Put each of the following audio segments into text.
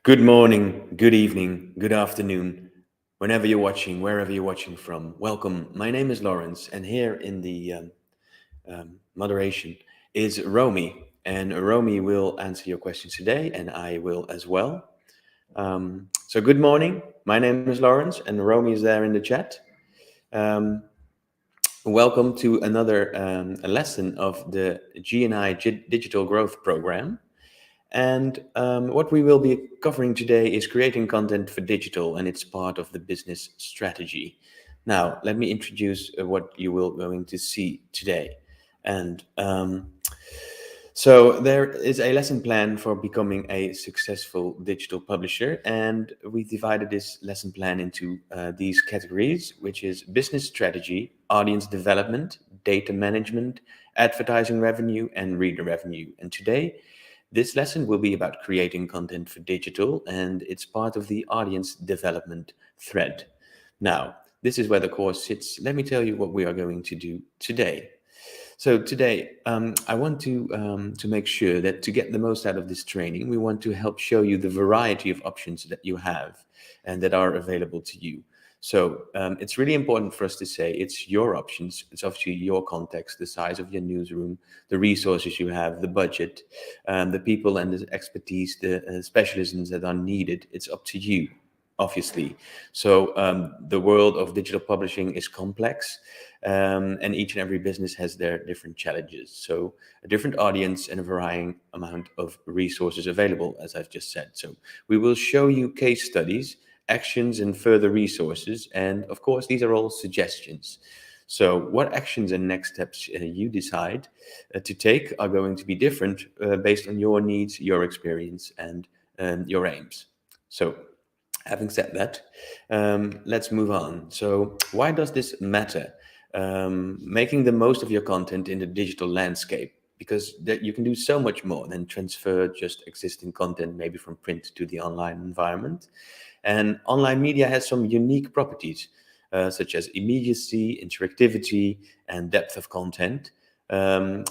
Good morning, good evening, good afternoon, whenever you're watching, wherever you're watching from. Welcome. My name is Lawrence, and here in the moderation is Romy. And Romy will answer your questions today, and I will as well. So, good morning. My name is Lawrence, and Romy is there in the chat. Um, Welcome to another a lesson of the GNI Digital Growth Program. And what we will be covering today is creating content for digital, and it's part of the business strategy. Now, let me introduce what you will going to see today. And so there is a lesson plan for becoming a successful digital publisher, and we divided this lesson plan into these categories, which is business strategy, audience development, data management, advertising revenue, and reader revenue. And today, this lesson will be about creating content for digital, and it's part of the audience development thread. Now, this is where the course sits. Let me tell you what we are going to do today. So today, I want to make sure that to get the most out of this training, we want to help show you the variety of options that you have and that are available to you. So it's really important for us to say it's your options. It's obviously your context, the size of your newsroom, the resources you have, the budget, the people and the expertise, the specialisms that are needed. It's up to you, obviously. So the world of digital publishing is complex, and each and every business has their different challenges. So a different audience and a varying amount of resources available, as I've just said. So we will show you case studies, actions, and further resources. And of course, these are all suggestions. So what actions and next steps you decide to take are going to be different based on your needs, your experience, and your aims. So having said that, let's move on. So why does this matter? Making the most of your content in the digital landscape, because you can do so much more than transfer just existing content, maybe from print to the online environment. And online media has some unique properties, such as immediacy, interactivity, and depth of content that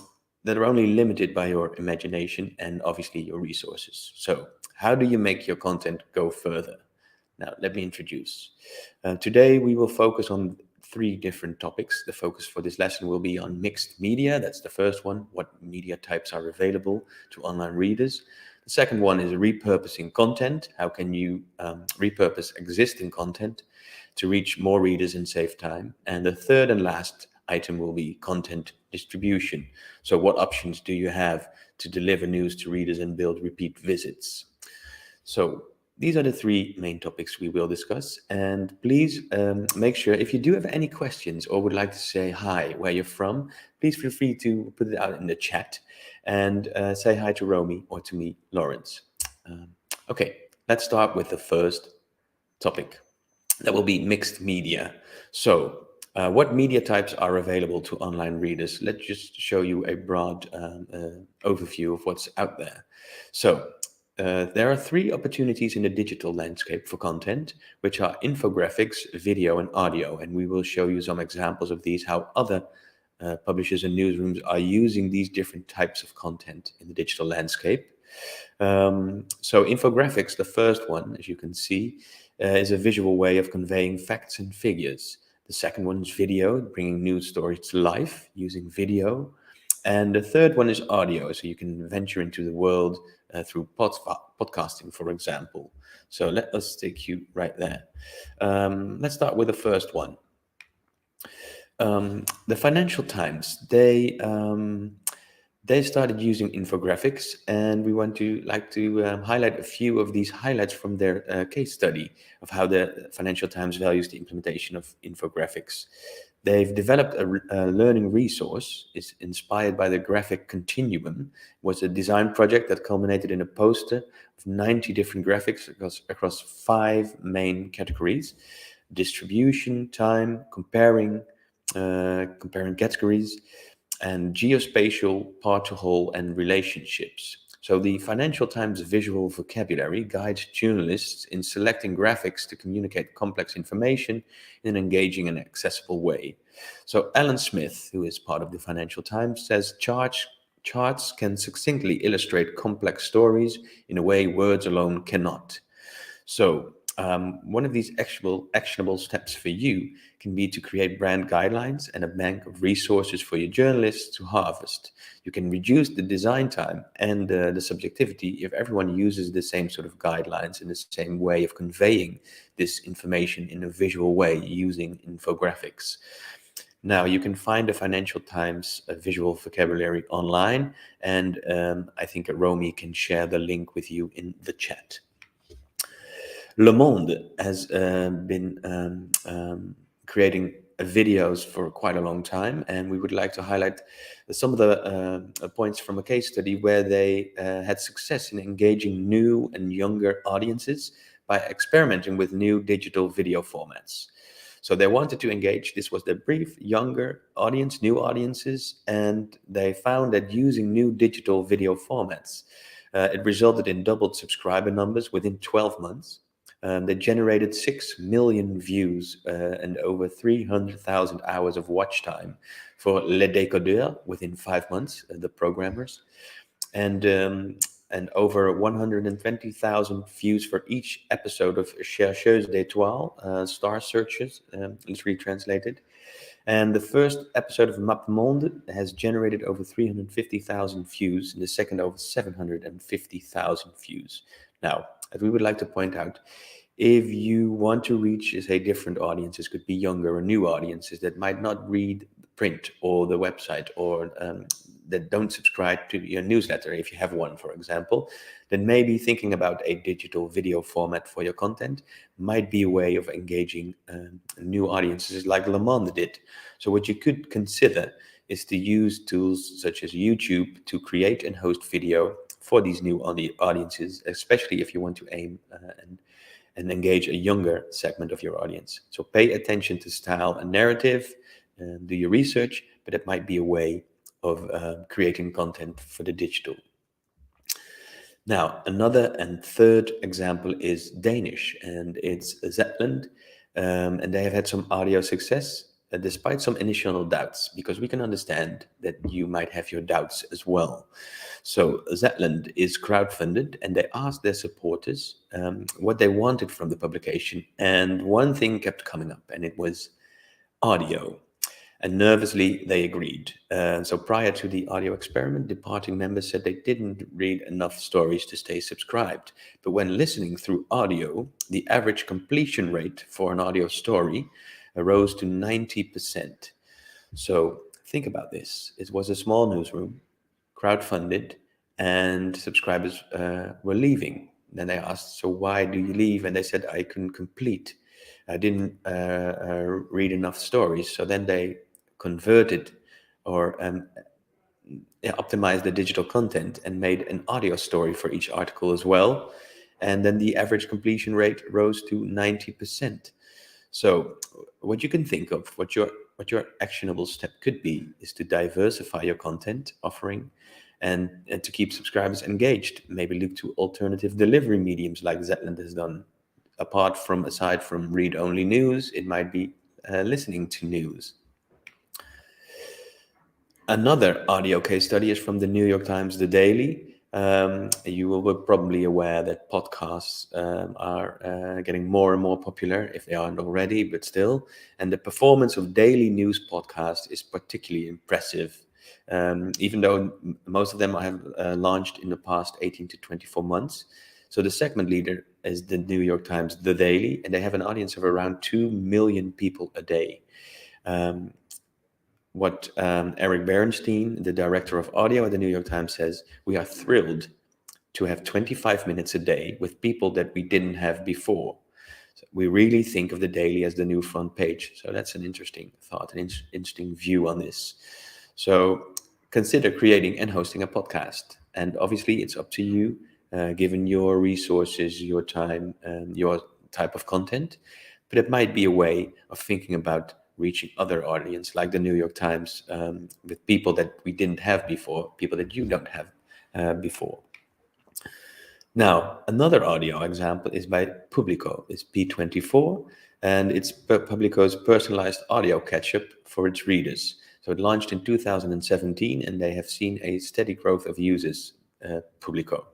are only limited by your imagination and obviously your resources. So how do you make your content go further? Now, let me introduce. Today, we will focus on three different topics. The focus for this lesson will be on mixed media. That's the first one. What media types are available to online readers? The second one is repurposing content. How can you repurpose existing content to reach more readers and save time? And the third and last item will be content distribution. So what options do you have to deliver news to readers and build repeat visits? So these are the three main topics we will discuss. And please make sure, if you do have any questions or would like to say hi, where you're from, please feel free to put it out in the chat and say hi to Romy or to me, Lawrence. Okay, let's start with the first topic. That will be mixed media. So what media types are available to online readers? Let's just show you a broad overview of what's out there. So there are three opportunities in the digital landscape for content, which are infographics, video, and audio. And we will show you some examples of these, how other publishers and newsrooms are using these different types of content in the digital landscape. So infographics, the first one, as you can see, is a visual way of conveying facts and figures. The second one is video, bringing news stories to life using video. And the third one is audio, so you can venture into the world through podcasting, for example. So let us take you right there. Let's start with the first one. The Financial Times, they started using infographics, and we want to highlight a few of these highlights from their case study of how the Financial Times values the implementation of infographics. They've developed a learning resource. It's inspired by the graphic continuum. It was a design project that culminated in a poster of 90 different graphics across 5 main categories: distribution, time, comparing categories, and geospatial, part-to-whole, and relationships. So the Financial Times visual vocabulary guides journalists in selecting graphics to communicate complex information in an engaging and accessible way. So Alan Smith, who is part of the Financial Times, says charts can succinctly illustrate complex stories in a way words alone cannot. So one of these actionable steps for you can be to create brand guidelines and a bank of resources for your journalists to harvest. You can reduce the design time and the subjectivity if everyone uses the same sort of guidelines and the same way of conveying this information in a visual way using infographics. Now, you can find the Financial Times visual vocabulary online, and I think Romy can share the link with you in the chat. Le Monde has been creating videos for quite a long time, and we would like to highlight some of the points from a case study where they had success in engaging new and younger audiences by experimenting with new digital video formats. So they wanted to engage, this was their brief, younger audience, new audiences, and they found that using new digital video formats, it resulted in doubled subscriber numbers within 12 months. They generated 6 million views and over 300,000 hours of watch time for Les Décodeurs within 5 months, the programmers, and over 120,000 views for each episode of Chercheuse d'étoiles, star searches, literally translated. And the first episode of Map Monde has generated over 350,000 views, and the second over 750,000 views. Now, as we would like to point out, if you want to reach, say, different audiences, could be younger or new audiences that might not read print or the website, or that don't subscribe to your newsletter, if you have one, for example, then maybe thinking about a digital video format for your content might be a way of engaging new audiences like Le Monde did. So what you could consider is to use tools such as YouTube to create and host video for these new audiences, especially if you want to aim and engage a younger segment of your audience. So pay attention to style and narrative, do your research, but it might be a way of creating content for the digital. Now, another and third example is Danish, and it's Zetland, and they have had some audio success despite some initial doubts, because we can understand that you might have your doubts as well. So Zetland is crowdfunded, and they asked their supporters what they wanted from the publication, and one thing kept coming up, and it was audio. And nervously, they agreed. So prior to the audio experiment, departing members said they didn't read enough stories to stay subscribed. But when listening through audio, the average completion rate for an audio story rose to 90%. So think about this. It was a small newsroom, crowdfunded, and subscribers were leaving. Then they asked, so why do you leave? And they said, I couldn't complete. I didn't read enough stories. So then they converted or optimized the digital content and made an audio story for each article as well. And then the average completion rate rose to 90%. So what you can think of, what your actionable step could be, is to diversify your content offering and to keep subscribers engaged. Maybe look to alternative delivery mediums like Zetland has done. Aside from read-only news, it might be listening to news. Another audio case study is from the New York Times, The Daily. You will be probably aware that podcasts are getting more and more popular, if they aren't already, but still. And the performance of daily news podcasts is particularly impressive, even though most of them have launched in the past 18 to 24 months. So the segment leader is the New York Times, The Daily, and they have an audience of around 2 million people a day. What Eric Berenstein, the director of audio at the New York Times, says, we are thrilled to have 25 minutes a day with people that we didn't have before. So we really think of The Daily as the new front page. So that's an interesting thought, an interesting view on this. So consider creating and hosting a podcast. And obviously it's up to you, given your resources, your time, your type of content. But it might be a way of thinking about reaching other audience like the New York Times, with people that we didn't have before, people that you don't have before. Now, another audio example is by Publico. It's P24, and it's Publico's personalized audio catch-up for its readers. So it launched in 2017, and they have seen a steady growth of users, Publico.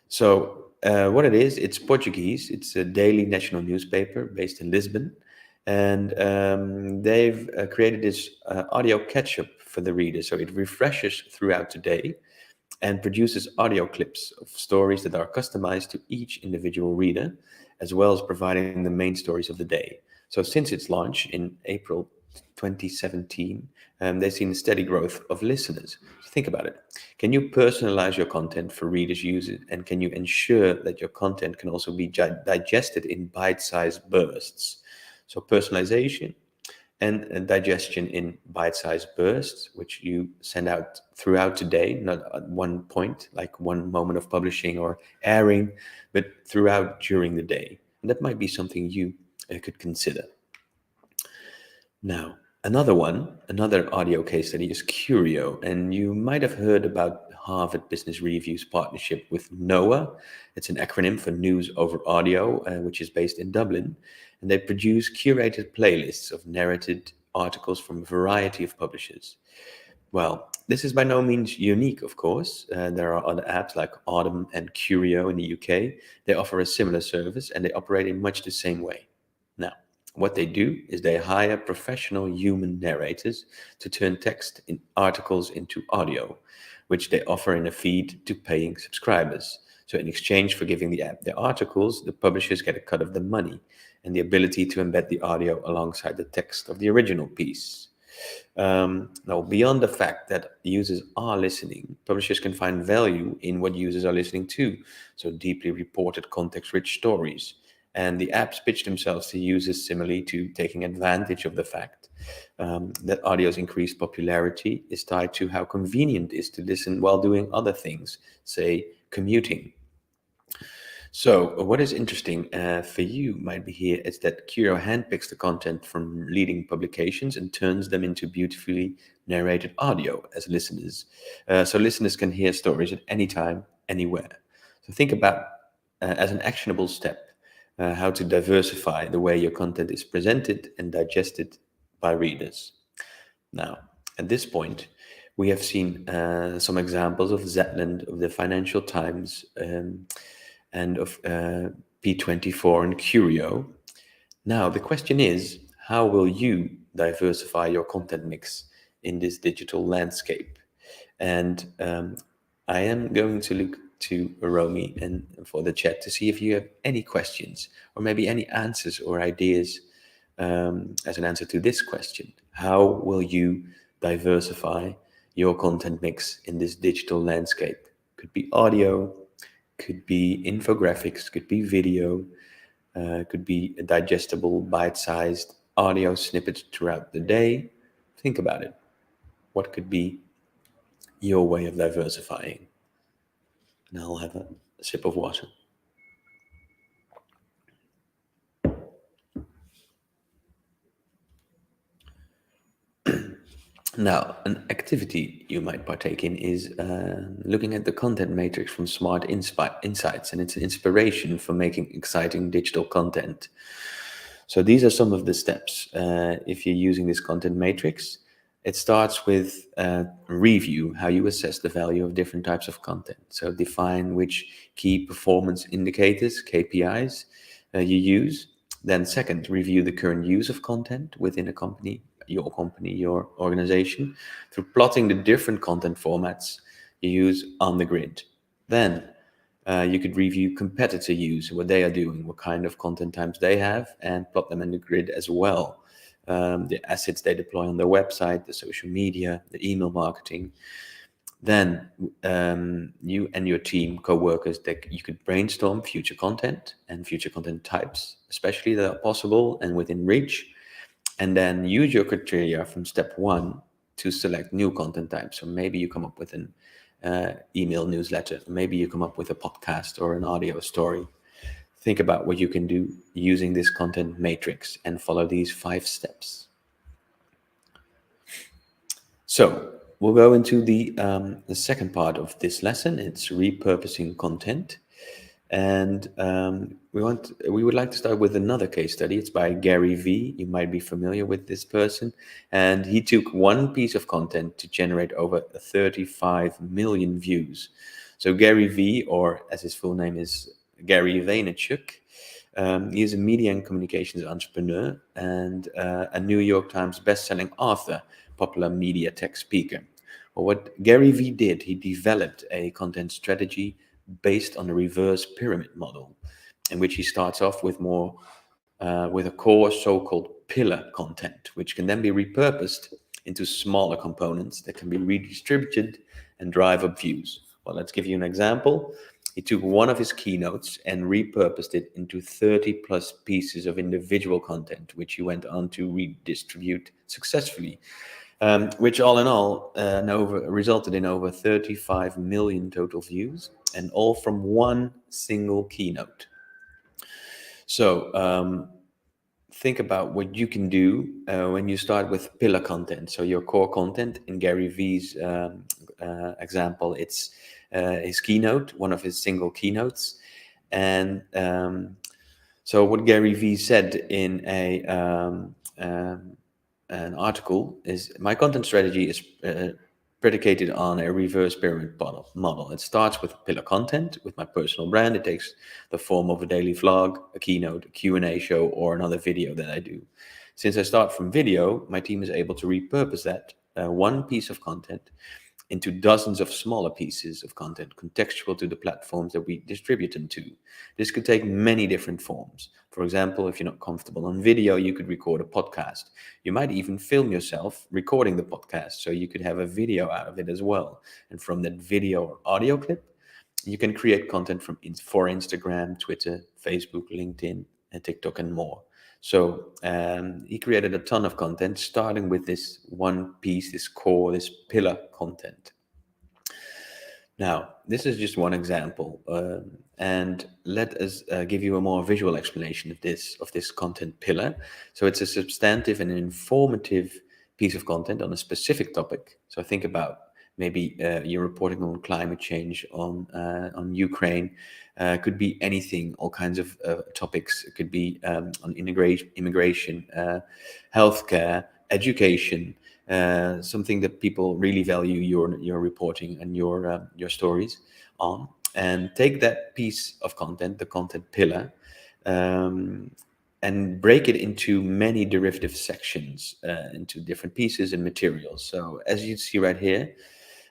So what it is, it's Portuguese. It's a daily national newspaper based in Lisbon. And they've created this audio catch up for the reader. So it refreshes throughout the day and produces audio clips of stories that are customized to each individual reader, as well as providing the main stories of the day. So since its launch in April 2017, they've seen a steady growth of listeners. So think about it. Can you personalize your content for readers' use, and can you ensure that your content can also be digested in bite-sized bursts? So personalization and digestion in bite-sized bursts, which you send out throughout the day, not at one point, like one moment of publishing or airing, but throughout during the day. And that might be something you could consider. Now, another audio case study is Curio, and you might have heard about Harvard Business Review's partnership with NOAA. It's an acronym for News Over Audio, which is based in Dublin, and they produce curated playlists of narrated articles from a variety of publishers. Well, this is by no means unique, of course. There are other apps like Autumn and Curio in the UK. They offer a similar service and they operate in much the same way. Now, what they do is they hire professional human narrators to turn text in articles into audio, which they offer in a feed to paying subscribers. So in exchange for giving the app their articles, the publishers get a cut of the money and the ability to embed the audio alongside the text of the original piece. Now, beyond the fact that users are listening, publishers can find value in what users are listening to, so deeply reported context-rich stories. And the apps pitch themselves to users similarly to taking advantage of the fact that audio's increased popularity is tied to how convenient it is to listen while doing other things, say commuting. So, what is interesting for you might be here is that Curio handpicks the content from leading publications and turns them into beautifully narrated audio as listeners. So, listeners can hear stories at any time, anywhere. So, think about as an actionable step how to diversify the way your content is presented and digested by readers. Now, at this point, we have seen some examples of Zetland, of the Financial Times, and of P24 and Curio. Now, the question is, how will you diversify your content mix in this digital landscape? And I am going to look to Romy and for the chat to see if you have any questions or maybe any answers or ideas as an answer to this question. How will you diversify your content mix in this digital landscape? Could be audio, could be infographics, could be video, could be a digestible, bite-sized audio snippets throughout the day. Think about it. What could be your way of diversifying? And I'll have a sip of water. Now, an activity you might partake in is looking at the content matrix from Smart Insights, and it's an inspiration for making exciting digital content. So these are some of the steps. If you're using this content matrix, it starts with review, how you assess the value of different types of content. So define which key performance indicators, KPIs, you use. Then second, review the current use of content within a company, your organization, through plotting the different content formats you use on the grid. Then you could review competitor use, what they are doing, what kind of content types they have, and plot them in the grid as well. The assets they deploy on their website, the social media, the email marketing. Then you and your team, co-workers, that you could brainstorm future content and future content types, especially that are possible and within reach. And then use your criteria from step 1 to select new content types. So maybe you come up with an email newsletter. Maybe you come up with a podcast or an audio story. Think about what you can do using this content matrix and follow these 5 steps. So we'll go into the second part of this lesson. It's repurposing content. And we would like to start with another case study. It's by Gary Vee. You might be familiar with this person. And he took one piece of content to generate over 35 million views. So Gary Vee, or as his full name is Gary Vaynerchuk. He is a media and communications entrepreneur and a New York Times best-selling author, popular media tech speaker. Well, what Gary V did, he developed a content strategy based on the reverse pyramid model, in which he starts off with with a core so-called pillar content, which can then be repurposed into smaller components that can be redistributed and drive up views. Well, let's give you an example. He took one of his keynotes and repurposed it into 30 plus pieces of individual content, which he went on to redistribute successfully, which all in all resulted in over 35 million total views, and all from one single keynote. So think about what you can do when you start with pillar content. So your core content, in Gary V's example, it's his keynote, one of his single keynotes. And so what Gary V said in an article is, my content strategy is predicated on a reverse pyramid model. It starts with pillar content, with my personal brand. It takes the form of a daily vlog, a keynote, a Q&A show, or another video that I do. Since I start from video, my team is able to repurpose that one piece of content into dozens of smaller pieces of content contextual to the platforms that we distribute them to. This could take many different forms. For example, if you're not comfortable on video, you could record a podcast. You might even film yourself recording the podcast, so you could have a video out of it as well. And from that video or audio clip, you can create content for Instagram, Twitter, Facebook, LinkedIn, and TikTok, and more. So he created a ton of content, starting with this one piece, this core, this pillar content. Now, this is just one example, and let us give you a more visual explanation of this content pillar. So it's a substantive and informative piece of content on a specific topic. So think about maybe you're reporting on climate change, on Ukraine. Could be anything, all kinds of topics. It could be on immigration, healthcare, education, something that people really value your reporting and your stories on. And take that piece of content, the content pillar, and break it into many derivative sections, into different pieces and materials. So as you see right here,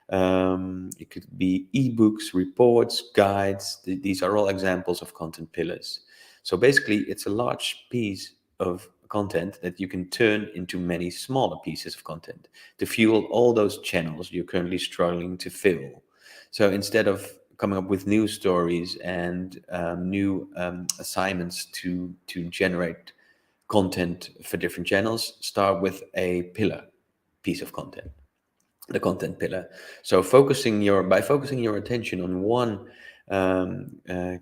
it could be ebooks, reports, guides. These are all examples of content pillars. So basically, it's a large piece of content that you can turn into many smaller pieces of content to fuel all those channels you're currently struggling to fill. So instead of coming up with new stories and new assignments to generate content for different channels, start with a pillar piece of content, the content pillar. So by focusing your attention on one,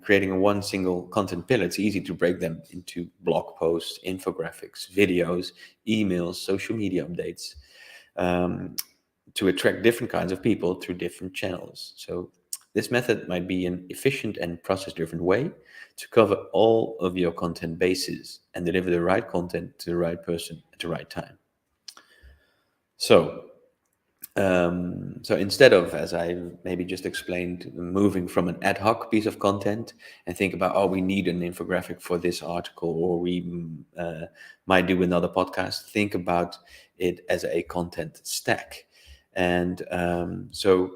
creating one single content pillar, it's easy to break them into blog posts, infographics, videos, emails, social media updates, to attract different kinds of people through different channels. So this method might be an efficient and process-driven way to cover all of your content bases and deliver the right content to the right person at the right time. So instead of, as I maybe just explained, moving from an ad hoc piece of content and think about, oh, we need an infographic for this article, or we might do another podcast, think about it as a content stack. And so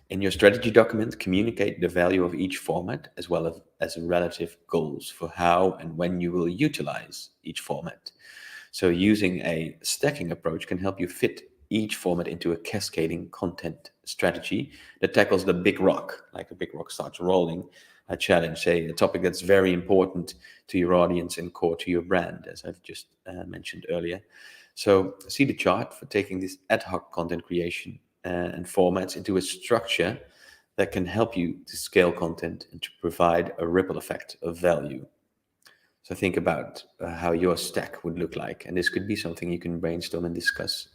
in your strategy document, communicate the value of each format as well as relative goals for how and when you will utilize each format. So using a stacking approach can help you fit each format into a cascading content strategy that tackles the big rock, like a big rock starts rolling, a challenge, say a topic that's very important to your audience and core to your brand, as I've just mentioned earlier. So see the chart for taking this ad hoc content creation and formats into a structure that can help you to scale content and to provide a ripple effect of value. So think about how your stack would look like. And this could be something you can brainstorm and discuss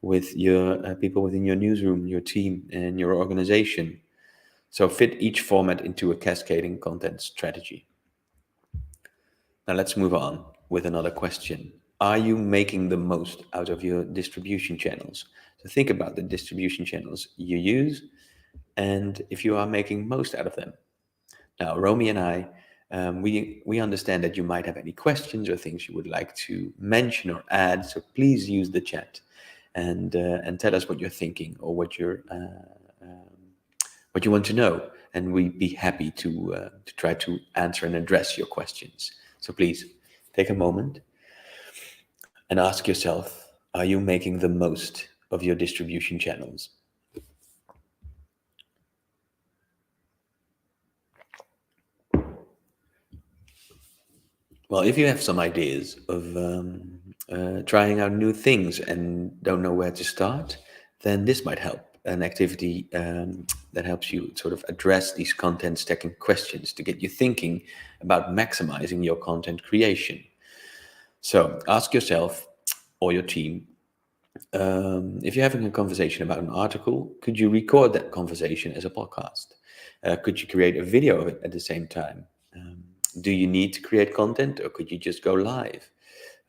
with your people within your newsroom, your team, and your organization. So fit each format into a cascading content strategy. Now let's move on with another question. Are you making the most out of your distribution channels? So think about the distribution channels you use and if you are making most out of them. Now, Romy and I, we understand that you might have any questions or things you would like to mention or add. So please use the chat and tell us what you're thinking or what you want to know, and we'd be happy to try to answer and address your questions. So please take a moment and ask yourself: are you making the most of your distribution channels? Well, if you have some ideas of trying out new things and don't know where to start, then this might help. An activity that helps you sort of address these content stacking questions to get you thinking about maximizing your content creation. So ask yourself or your team, if you're having a conversation about an article, could you record that conversation as a podcast? Could you create a video of it at the same time? Um, do you need to create content, or could you just go live?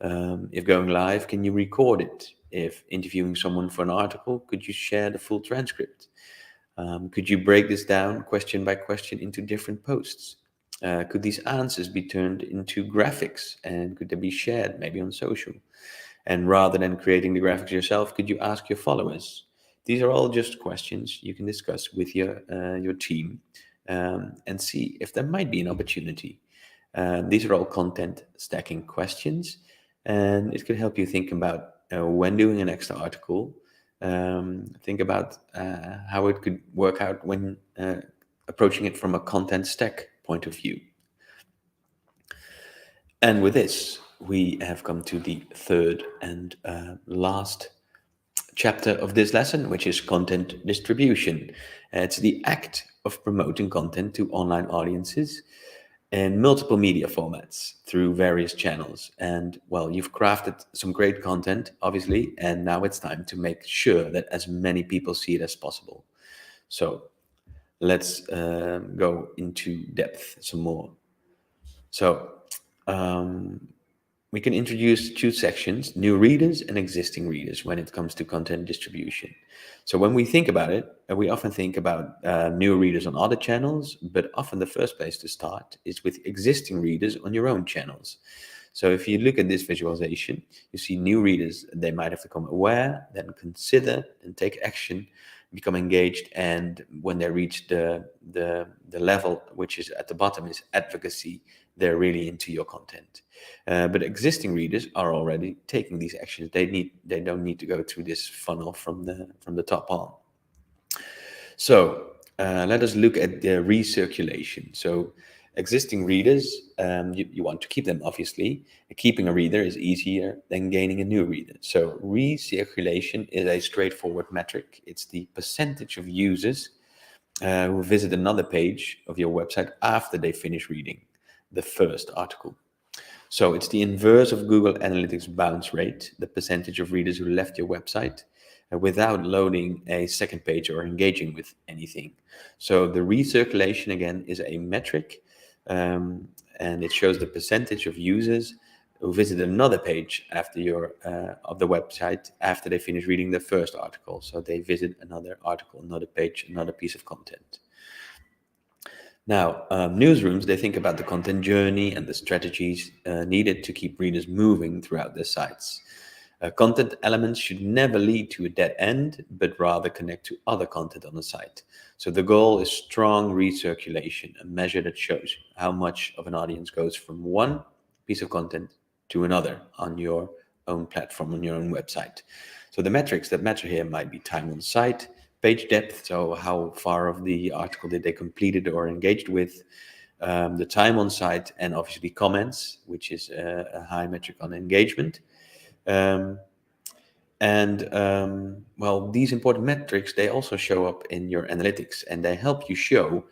If going live, can you record it? If interviewing someone for an article, could you share the full transcript? Could you break this down question by question into different posts? Could these answers be turned into graphics, and could they be shared maybe on social? And rather than creating the graphics yourself, could you ask your followers? These are all just questions you can discuss with your team, and see if there might be an opportunity. These are all content stacking questions, and it could help you think about when doing an extra article. Think about how it could work out when approaching it from a content stack point of view. And with this, we have come to the third and last chapter of this lesson, which is content distribution. It's the act of promoting content to online audiences in multiple media formats through various channels. And well, you've crafted some great content, obviously, and now it's time to make sure that as many people see it as possible. So let's go into depth some more. So we can introduce two sections: new readers and existing readers, when it comes to content distribution. So when we think about it, we often think about new readers on other channels, but often the first place to start is with existing readers on your own channels. So if you look at this visualization, you see new readers. They might have become aware, then consider and take action, become engaged, and when they reach the level which is at the bottom is advocacy, they're really into your content. But existing readers are already taking these actions. They don't need to go through this funnel from the top on. So let us look at the recirculation. So existing readers, you want to keep them, obviously. Keeping a reader is easier than gaining a new reader. So recirculation is a straightforward metric. It's the percentage of users who visit another page of your website after they finish reading the first article. So it's the inverse of Google Analytics bounce rate, the percentage of readers who left your website without loading a second page or engaging with anything. So the recirculation, again, is a metric, and it shows the percentage of users who visit another page after of the website after they finish reading the first article. So they visit another article, another page, another piece of content. Now, newsrooms, they think about the content journey and the strategies needed to keep readers moving throughout their sites. Content elements should never lead to a dead end, but rather connect to other content on the site. So the goal is strong recirculation, a measure that shows how much of an audience goes from one piece of content to another on your own platform, on your own website. So the metrics that matter here might be time on site, page depth, so how far of the article did they completed or engaged with, the time on site, and obviously comments, which is a high metric on engagement. Well, these important metrics, they also show up in your analytics, and they help you show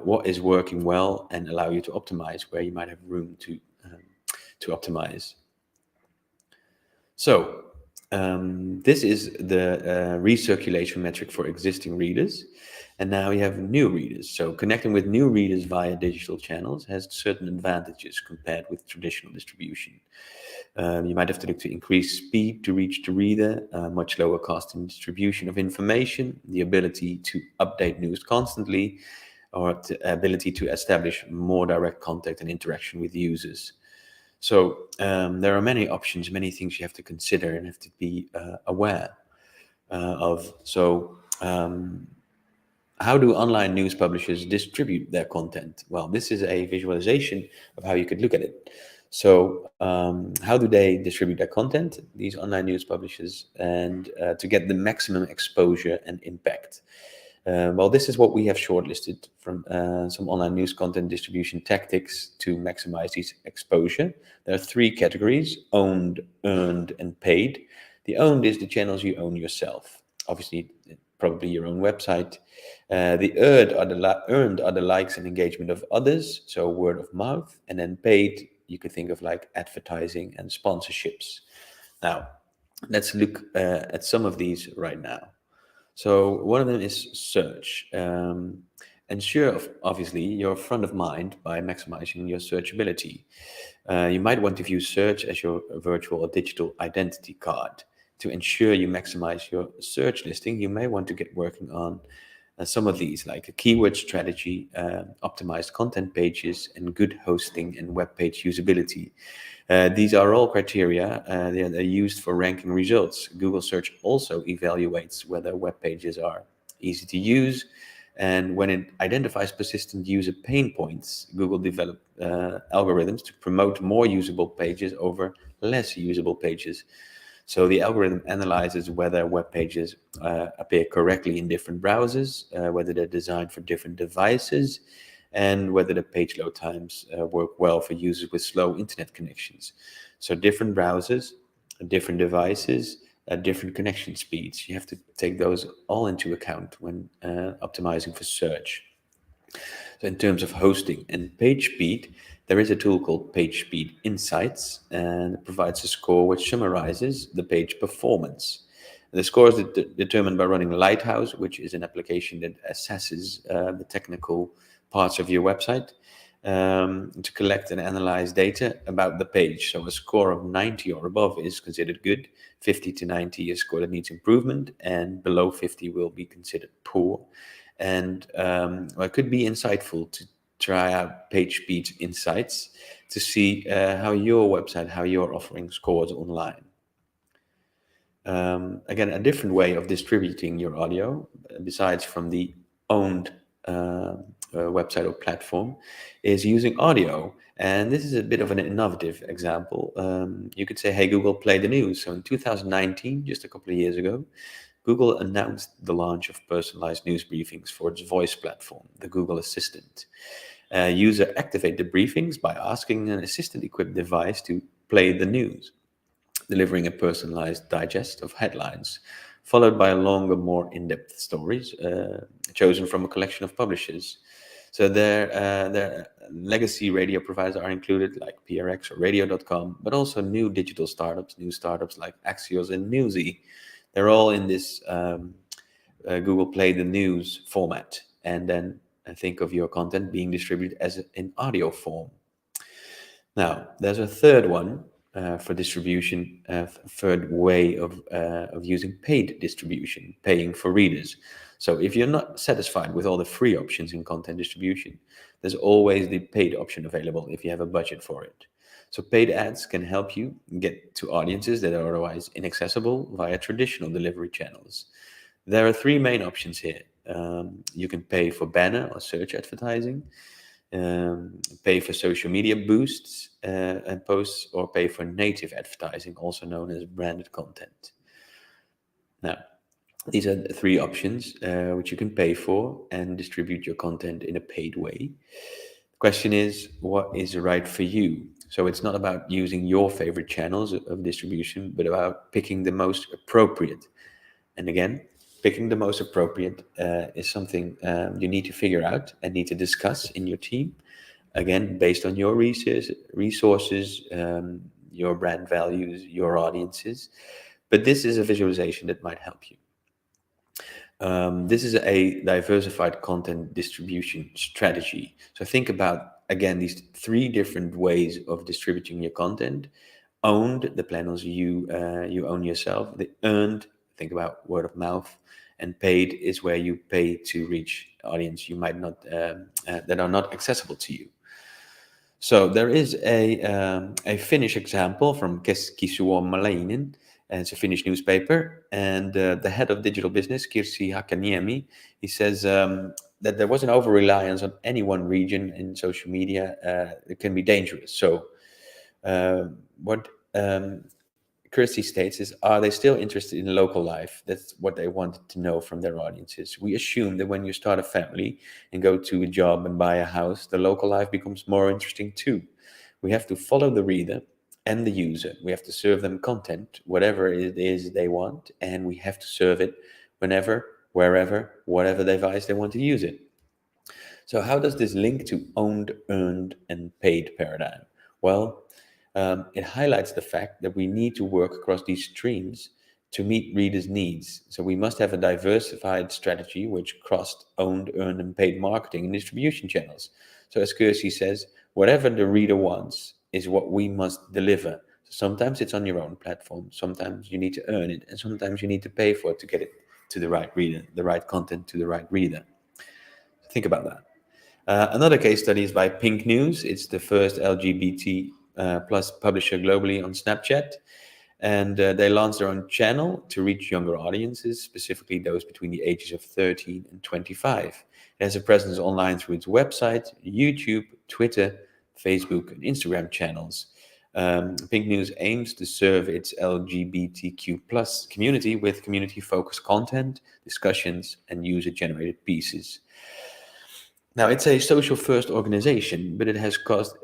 what is working well and allow you to optimize where you might have room to optimize. So this is the recirculation metric for existing readers. And now you have new readers. So connecting with new readers via digital channels has certain advantages compared with traditional distribution. You might have to look to increase speed to reach the reader, much lower cost in distribution of information, the ability to update news constantly, or the ability to establish more direct contact and interaction with users. So there are many options, many things you have to consider and have to be aware of. So how do online news publishers distribute their content? Well, this is a visualization of how you could look at it. So how do they distribute their content, these online news publishers, and to get the maximum exposure and impact? Well, this is what we have shortlisted from some online news content distribution tactics to maximize these exposure. There are three categories: owned, earned, and paid. The owned is the channels you own yourself. Obviously, probably your own website. The earned are the likes and engagement of others, so word of mouth. And then paid, you could think of like advertising and sponsorships. Now, let's look at some of these right now. So one of them is search. Ensure, obviously, you're front of mind by maximizing your searchability. You might want to view search as your virtual or digital identity card. To ensure you maximize your search listing, you may want to get working on some of these, like a keyword strategy, optimized content pages, and good hosting and web page usability. These are all criteria. They're used for ranking results. Google Search also evaluates whether web pages are easy to use. And when it identifies persistent user pain points, Google developed algorithms to promote more usable pages over less usable pages. So the algorithm analyzes whether web pages appear correctly in different browsers, whether they're designed for different devices, and whether the page load times work well for users with slow internet connections. So different browsers, different devices, different connection speeds. You have to take those all into account when optimizing for search. So in terms of hosting and page speed, there is a tool called Page Speed Insights, and it provides a score which summarizes the page performance. The score is determined by running Lighthouse, which is an application that assesses the technical parts of your website to collect and analyze data about the page. So a score of 90 or above is considered good, 50 to 90 is a score that needs improvement, and below 50 will be considered poor. And it could be insightful to try out Page Speed Insights to see how your website, how your offering scores online. Again, a different way of distributing your audio, besides from the owned website or platform, is using audio. And this is a bit of an innovative example. You could say, hey, Google, play the news. So in 2019, just a couple of years ago, Google announced the launch of personalized news briefings for its voice platform, the Google Assistant. User activate the briefings by asking an assistant-equipped device to play the news, delivering a personalized digest of headlines, followed by longer, more in-depth stories chosen from a collection of publishers. So their legacy radio providers are included, like PRX or Radio.com, but also new digital startups, new startups like Axios and Newsy. They're all in this Google Play the News format. And then think of your content being distributed as in audio form. Now, there's a third one for distribution, third way of using paid distribution, paying for readers. So if you're not satisfied with all the free options in content distribution, there's always the paid option available if you have a budget for it. So paid ads can help you get to audiences that are otherwise inaccessible via traditional delivery channels. There are three main options here. You can pay for banner or search advertising, pay for social media boosts and posts, or pay for native advertising, also known as branded content. Now, these are the three options which you can pay for and distribute your content in a paid way. The question is, what is right for you? So it's not about using your favorite channels of distribution, but about picking the most appropriate. And again, picking the most appropriate is something you need to figure out and need to discuss in your team. Again, based on your resources, your brand values, your audiences. But this is a visualization that might help you. This is a diversified content distribution strategy. So think about, again, these three different ways of distributing your content. Owned, the channels you own yourself. The earned, think about word of mouth. and paid is where you pay to reach audience you might not that are not accessible to you. So there is a Finnish example from Keski-Suomalainen, and it's a Finnish newspaper. And the head of digital business, Kirsi Hakaniemi, he says that there was an over-reliance on any one region in social media. It can be dangerous. So what Kirsty states is, are they still interested in local life? That's what they wanted to know from their audiences. We assume that when you start a family and go to a job and buy a house, the local life becomes more interesting too. We have to follow the reader and the user. We have to serve them content, whatever it is they want, and we have to serve it whenever, wherever, whatever device they want to use it. So how does this link to owned, earned, and paid paradigm? Well, it highlights the fact that we need to work across these streams to meet readers' needs. So we must have a diversified strategy which crossed owned, earned, and paid marketing and distribution channels. So as Kirsty says, whatever the reader wants is what we must deliver. So sometimes it's on your own platform, sometimes you need to earn it, and sometimes you need to pay for it to get it to the right reader, the right content to the right reader. Think about that. Another case study is by Pink News. It's the first LGBT plus publisher globally on Snapchat. And they launched their own channel to reach younger audiences, specifically those between the ages of 13 and 25. It has a presence online through its website, YouTube, Twitter, Facebook, and Instagram channels. Pink News aims to serve its LGBTQ plus community with community-focused content, discussions, and user-generated pieces. Now, it's a social-first organization, but it has caused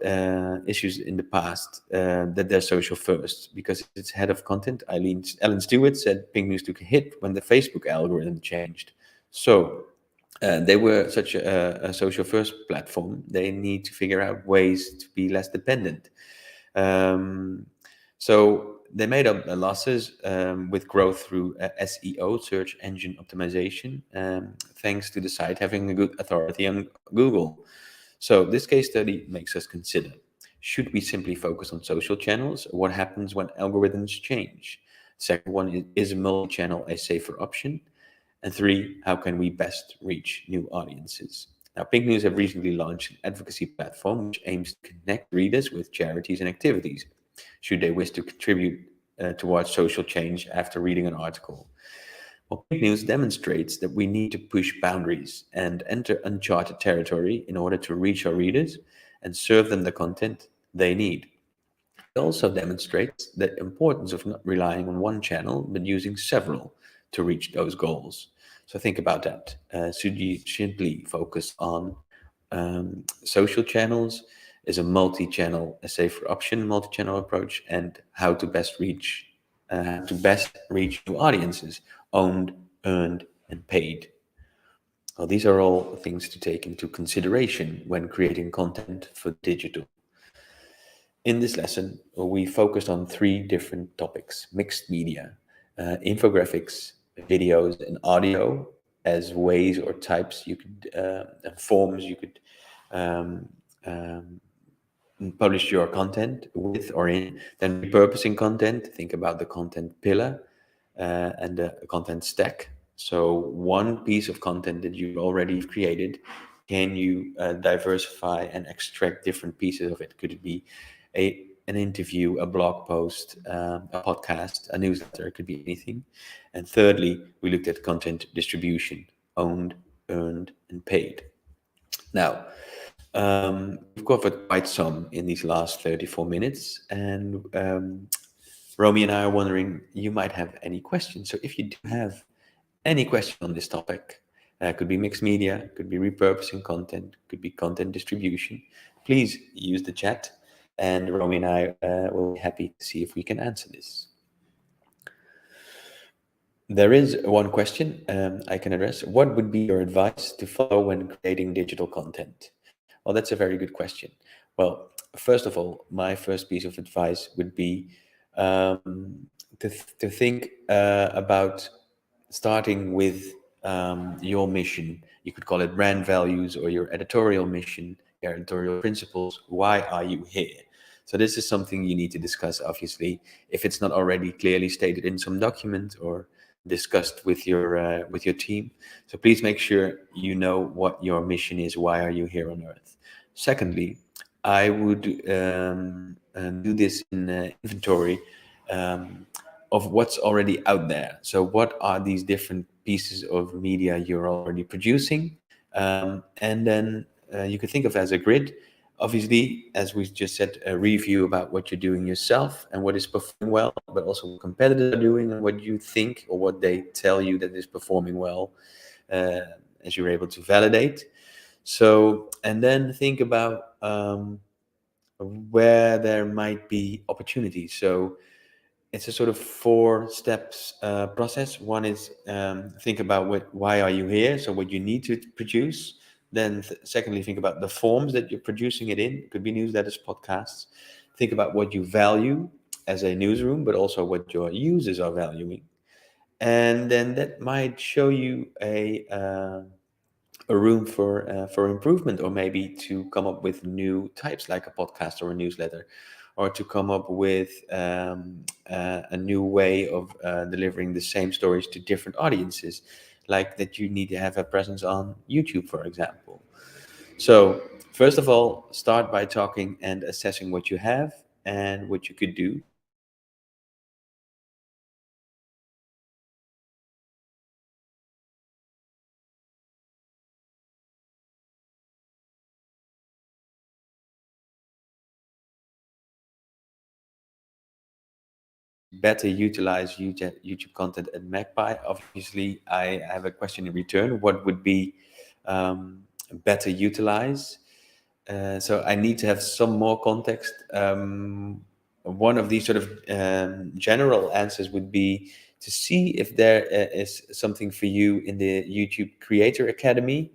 issues in the past that they're social-first, because its head of content, Ellen Stewart, said Pink News took a hit when the Facebook algorithm changed. So they were such a social-first platform. They need to figure out ways to be less dependent. So they made up the losses with growth through SEO, search engine optimization, thanks to the site having a good authority on Google. So this case study makes us consider, should we simply focus on social channels? What happens when algorithms change? Second one, is a multi-channel a safer option? And 3, how can we best reach new audiences? Now, Pink News have recently launched an advocacy platform which aims to connect readers with charities and activities, should they wish to contribute towards social change after reading an article. Well, Pink News demonstrates that we need to push boundaries and enter uncharted territory in order to reach our readers and serve them the content they need. It also demonstrates the importance of not relying on one channel, but using several to reach those goals. So think about that. Should you simply focus on social channels? Is a multi-channel a safer option, multi-channel approach, and how to best reach new audiences, owned, earned, and paid? Well, these are all things to take into consideration when creating content for digital. In this lesson, we focused on 3 different topics: mixed media, infographics, videos, and audio as ways or types you could, forms you could publish your content with or in. Then repurposing content, think about the content pillar and the content stack. So one piece of content that you've already created, can you diversify and extract different pieces of it? Could it be an interview, a blog post, a podcast, a newsletter? It could be anything. And thirdly, we looked at content distribution, owned, earned, and paid. Now, we've covered quite some in these last 34 minutes, and Romy and I are wondering, you might have any questions. So if you do have any question on this topic, could be mixed media, could be repurposing content, could be content distribution, please use the chat, and Romy and I will be happy to see if we can answer this. There is one question I can address. What would be your advice to follow when creating digital content? Well, that's a very good question. Well, first of all, my first piece of advice would be to think about starting with your mission. You could call it brand values or your editorial mission, your editorial principles. Why are you here? So this is something you need to discuss, obviously, if it's not already clearly stated in some document or discussed with your team. So please make sure you know what your mission is. Why are you here on Earth? Secondly, I would do this in inventory um, of what's already out there. So what are these different pieces of media you're already producing? And then you could think of as a grid. Obviously, as we just said, a review about what you're doing yourself and what is performing well, but also what competitors are doing and what you think or what they tell you that is performing well, uh, as you're able to validate. So, and then think about where there might be opportunities. So, it's a sort of four steps process. One is think about why are you here, so what you need to produce. Then secondly, think about the forms that you're producing it in. It could be newsletters, podcasts. Think about what you value as a newsroom, but also what your users are valuing. And then that might show you a room for improvement, or maybe to come up with new types like a podcast or a newsletter, or to come up with a new way of delivering the same stories to different audiences, like that you need to have a presence on YouTube, for example. So first of all, start by talking and assessing what you have and what you could do. Better utilize YouTube content at Magpie. Obviously, I have a question in return. What would be better utilize? So I need to have some more context. One of these sort of general answers would be to see if there is something for you in the YouTube Creator Academy.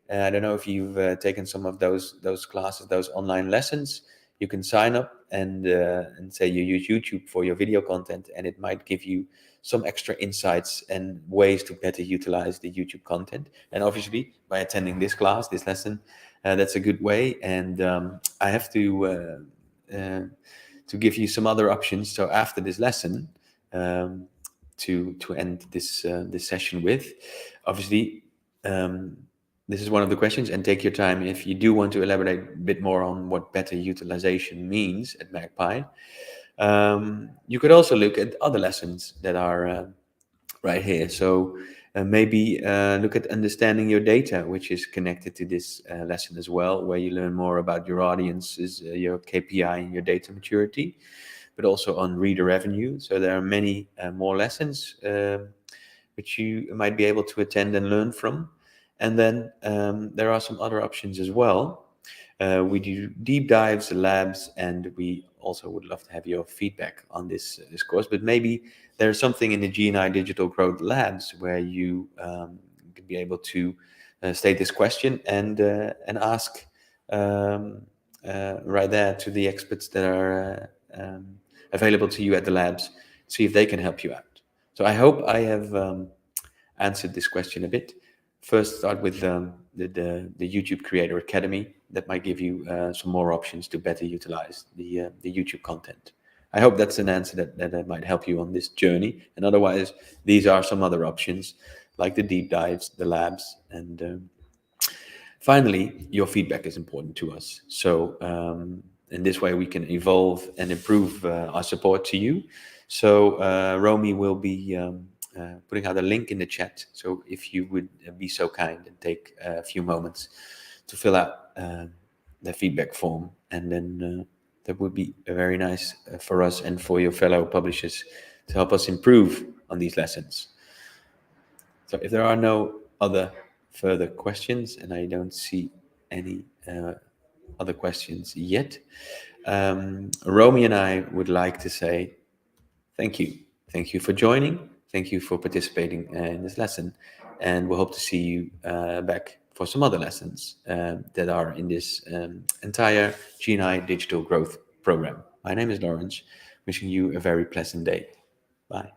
I don't know if you've taken some of those classes, those online lessons. You can sign up and say you use YouTube for your video content, and it might give you some extra insights and ways to better utilize the YouTube content. And obviously, by attending this class, this lesson, that's a good way. And I have to give you some other options. So after this lesson, um, to end this session with, obviously, um, this is one of the questions. And take your time if you do want to elaborate a bit more on what better utilization means at Magpie. You could also look at other lessons that are right here. So maybe look at understanding your data, which is connected to this lesson as well, where you learn more about your audiences, your KPI, and your data maturity, but also on reader revenue. So there are many more lessons which you might be able to attend and learn from. And then there are some other options as well. We do deep dives, labs, and we also would love to have your feedback on this course. But maybe there's something in the GNI Digital Growth Labs where you could be able to state this question and ask right there to the experts that are available to you at the labs, see if they can help you out. So I hope I have answered this question a bit. First, start with the YouTube Creator Academy. That might give you some more options to better utilize the YouTube content. I hope that's an answer that might help you on this journey. And otherwise, these are some other options like the deep dives, the labs, and finally, your feedback is important to us. So in this way, we can evolve and improve our support to you. So Romy will be putting out a link in the chat. So if you would be so kind and take a few moments to fill out the feedback form, and then that would be very nice for us and for your fellow publishers to help us improve on these lessons. So if there are no other further questions, and I don't see any other questions yet, Romy and I would like to say thank you. Thank you for joining. Thank you for participating in this lesson. And we hope to see you back for some other lessons that are in this entire GNI Digital Growth Program. My name is Lawrence, wishing you a very pleasant day. Bye.